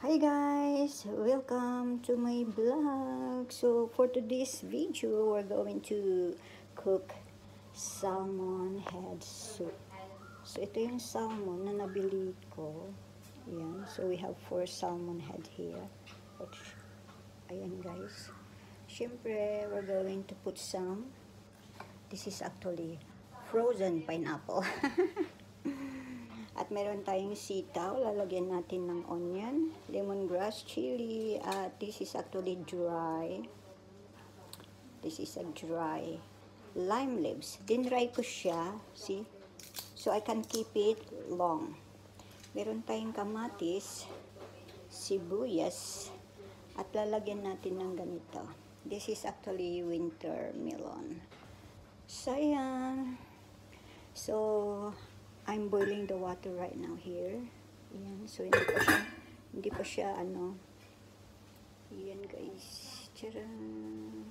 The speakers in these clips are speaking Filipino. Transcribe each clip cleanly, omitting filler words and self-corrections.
Hi guys! Welcome to my vlog. So for today's video, we're going to cook salmon head soup. So ito yung salmon na nabili ko. Ayan. So we have 4 salmon head here. Ayan guys. Siyempre, we're going to put some. This is actually frozen pineapple. At meron tayong sitaw, lalagyan natin ng onion, lemongrass, chili, at this is actually dry. This is a dry lime leaves. Dinry ko siya, see? So I can keep it long. Meron tayong kamatis, sibuyas, at lalagyan natin ng ganito. This is actually winter melon. So ayan. So I'm boiling the water right now here. Ayan. So, hindi pa siya, ayan guys. Tcharan!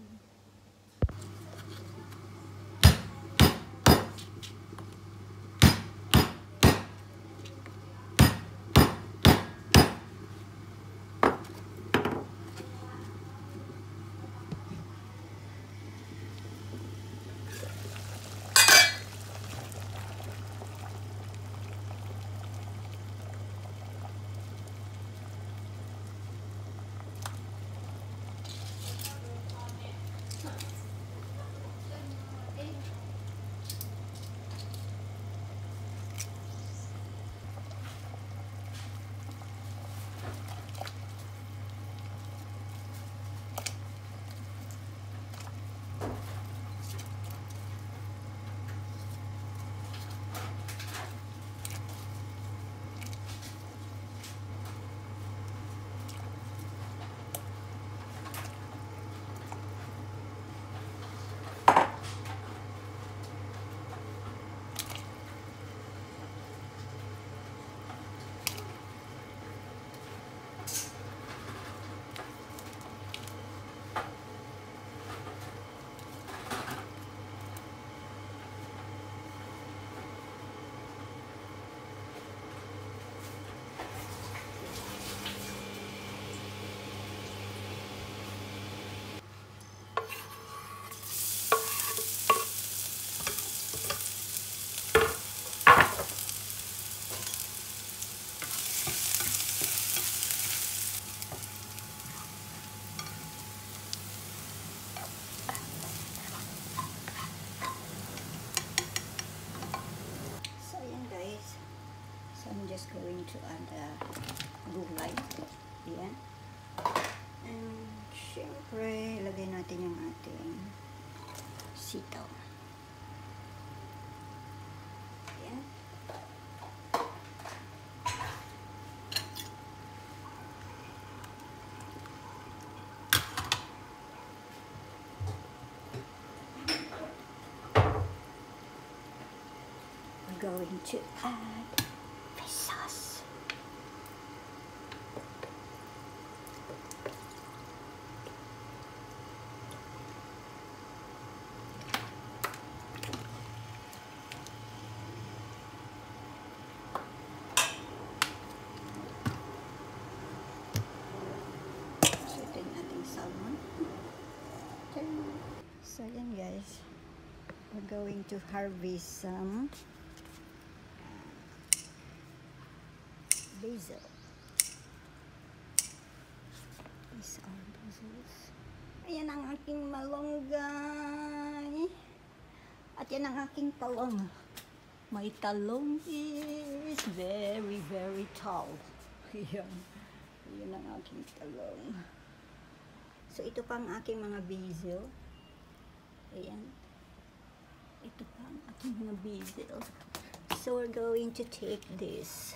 I'm just going to add gulay. Ayan. And syempre, ilagay natin yung ating sitaw. Ayan. We're going to add sauce. So ito yung ating salmon. So yan guys, we're going to harvest some basil. These are basils. Ayan ang aking malunggay. At yan ang aking talong. My talong is very, very tall. Ayan. Ayan ang aking talong. So ito pa ang aking mga basil. Ayan. Ito pa ang aking mga basil. So we're going to take this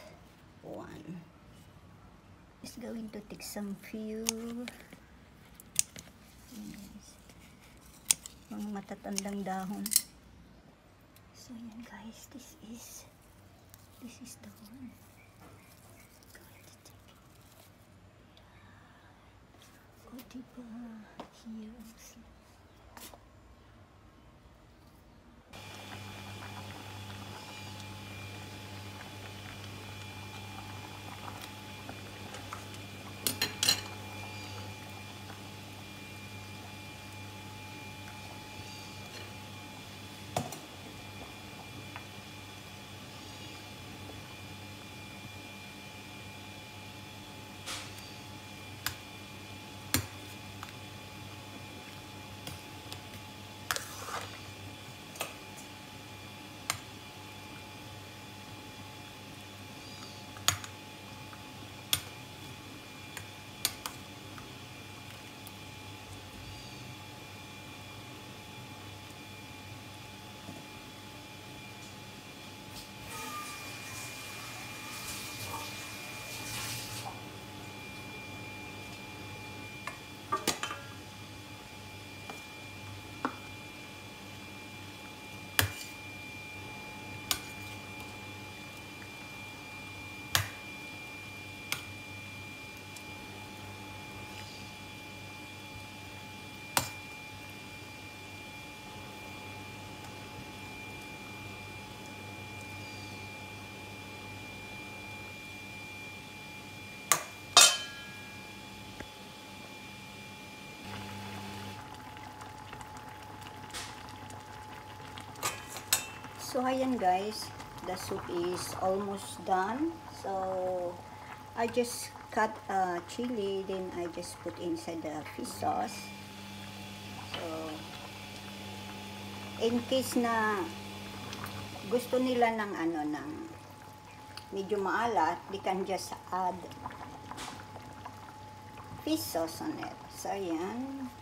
one. Is going to take some few mga matatandang dahon. So yan guys, this is the one. Going to take it. Oh, diba? Here also. So ayan guys, the soup is almost done. So I just cut chili, then I just put inside the fish sauce. So in case na gusto nila ng ng medyo maalat, they can just add fish sauce on it. So ayan.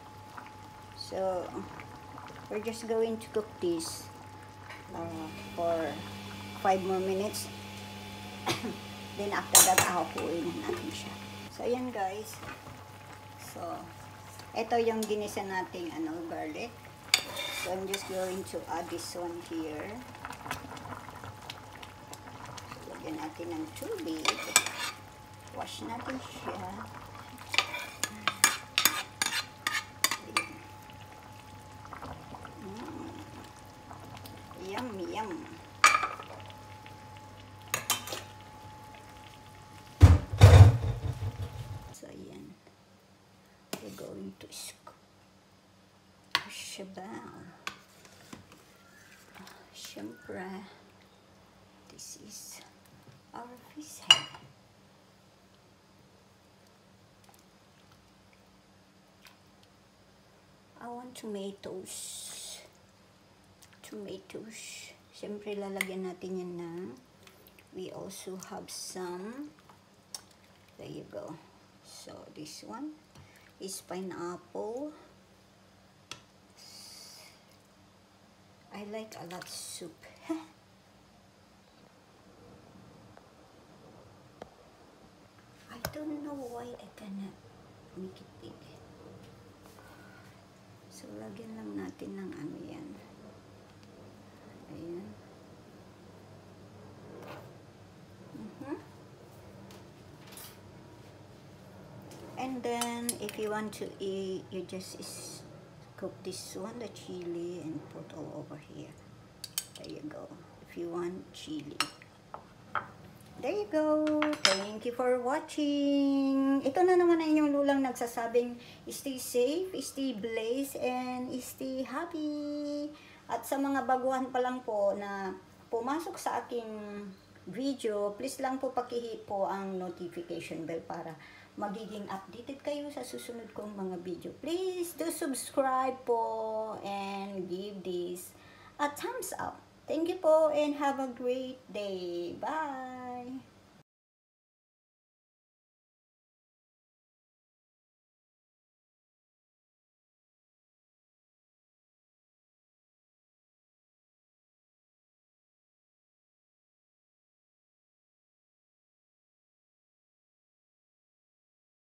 So we're just going to cook this for 5 more minutes. Then after that, hakuin natin siya. So ayan guys. So ito yung ginisa nating garlic. So I'm just going to add this one here. So, lagyan natin ng tubig. Wash natin siya. Yum, yum. So, ayan. We're going to shabaw. Siyempre, this is our fish head. I want tomatoes. Siyempre, lalagyan natin yan na. We also have some. There you go. So, this one is pineapple. I like a lot soup. I don't know why I cannot make it big. So, lagyan lang natin ng yan. Ayan. And then, if you want to eat, you just cook this one, the chili, and put all over here. There you go. If you want chili. There you go. Thank you for watching. Ito na naman ang inyong lulang nagsasabing, stay safe, stay blessed, and stay happy. At sa mga baguhan pa lang po na pumasok sa aking video, please lang po pakihit po ang notification bell para magiging updated kayo sa susunod kong mga video. Please do subscribe po and give this a thumbs up. Thank you po and have a great day. Bye!